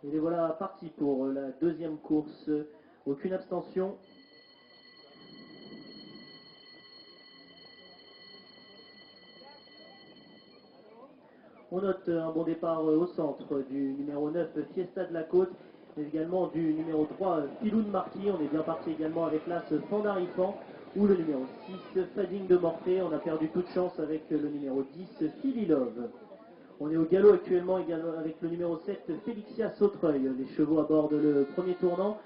Et les voilà partis pour la deuxième course. Aucune abstention. On note un bon départ au centre du numéro 9 Fiesta de la Côte, mais également du numéro 3 Filoun Marquis. On est bien parti également avec l'As Fandarifan ou le numéro 6 Fading de Morphée. On a perdu toute chance avec le numéro 10 Phililove. On est au galop actuellement également avec le numéro 7 Félixia Sautreuil. Les chevaux abordent le premier tournant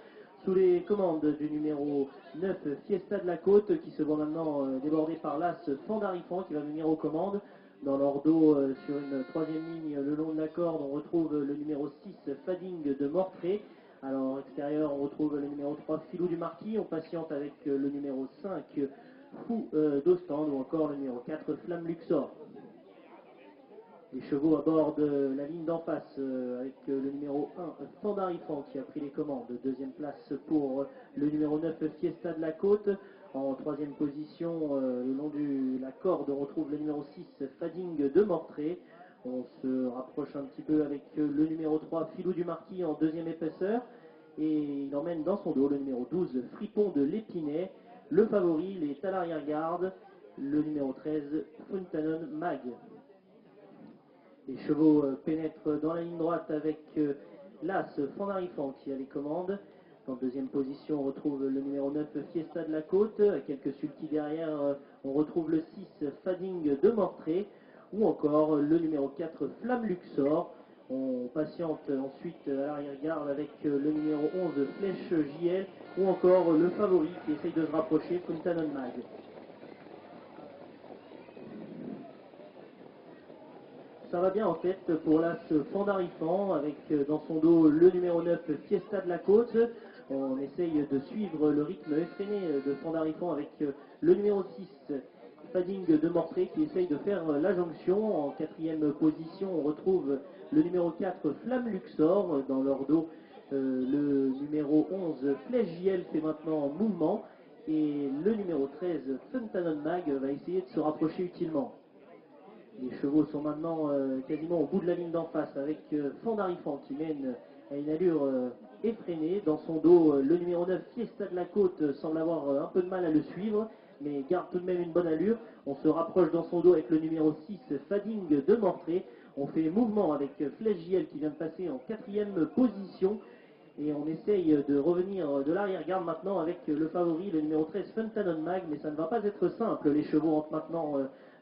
sous les commandes du numéro 9 Fiesta de la Côte qui se voit maintenant débordé par l'As Fandarifan qui va venir aux commandes. Dans leur dos, sur une troisième ligne, le long de la corde, on retrouve le numéro 6 Fading de Mortré. Alors, extérieur, on retrouve le numéro 3 Filou du Marquis. On patiente avec le numéro 5 Fou d'Ostende ou encore le numéro 4 Flamme Luxor. Les chevaux abordent la ligne d'en face avec le numéro 1 Fandarifan qui a pris les commandes. Deuxième place pour le numéro 9 Fiesta de la Côte. En troisième position, le long de la corde, on retrouve le numéro 6 Fading de Mortré. On se rapproche un petit peu avec le numéro 3 Filou du Marquis en deuxième épaisseur. Et il emmène dans son dos le numéro 12 Fripon de l'Épinay. Le favori, il est à l'arrière-garde, le numéro 13 Funtanon Mag. Les chevaux pénètrent dans la ligne droite avec l'As Fandarifan qui a les commandes. En deuxième position, on retrouve le numéro 9 Fiesta de la Côte. À quelques sulky derrière, on retrouve le 6 Fading de Mortré ou encore le numéro 4 Flamme Luxor. On patiente ensuite à l'arrière-garde avec le numéro 11 Flèche JL ou encore le favori qui essaye de se rapprocher, Funtanon Mag. Ça va bien en tête pour l'As Fandarifan avec dans son dos le numéro 9 Fiesta de la Côte. On essaye de suivre le rythme effréné de Fandarifan avec le numéro 6 Fading de Mortré qui essaye de faire la jonction. En quatrième position, on retrouve le numéro 4 Flamme Luxor. Dans leur dos, le numéro 11 Flèche JL fait maintenant mouvement. Et le numéro 13 Funtanon Mag va essayer de se rapprocher utilement. Les chevaux sont maintenant quasiment au bout de la ligne d'en face avec Fandarifan qui mène à une allure effrénée. Dans son dos, le numéro 9 Fiesta de la Côte semble avoir un peu de mal à le suivre, mais garde tout de même une bonne allure. On se rapproche dans son dos avec le numéro 6 Fading de Mortré. On fait mouvement avec Flèche JL qui vient de passer en quatrième position. Et on essaye de revenir de l'arrière-garde maintenant avec le favori, le numéro 13 Funtanon Mag, mais ça ne va pas être simple. Les chevaux entrent maintenant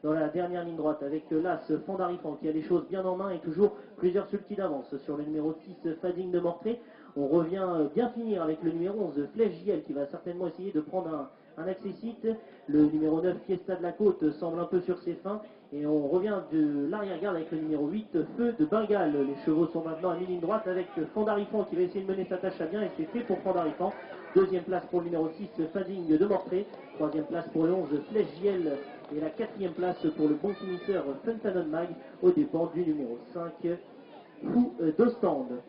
dans la dernière ligne droite avec l'As Fandarifan qui a les choses bien en main et toujours plusieurs sulky d'avance sur le numéro 6 Fading de Mortré. On revient bien finir avec le numéro 11 Flèche JL qui va certainement essayer de prendre un accessite. Le numéro 9 Fiesta de la Côte semble un peu sur ses fins. Et on revient de l'arrière-garde avec le numéro 8 Feu de Bengale. Les chevaux sont maintenant à mi-ligne droite avec Fandarifan qui va essayer de mener sa tâche à bien et c'est fait pour Fandarifan. Deuxième place pour le numéro 6 Fading de Mortré. Troisième place pour le 11 Flèche JL. Et la quatrième place pour le bon finisseur Funtanon Mag aux dépens du numéro 5 Fou d'Ostende.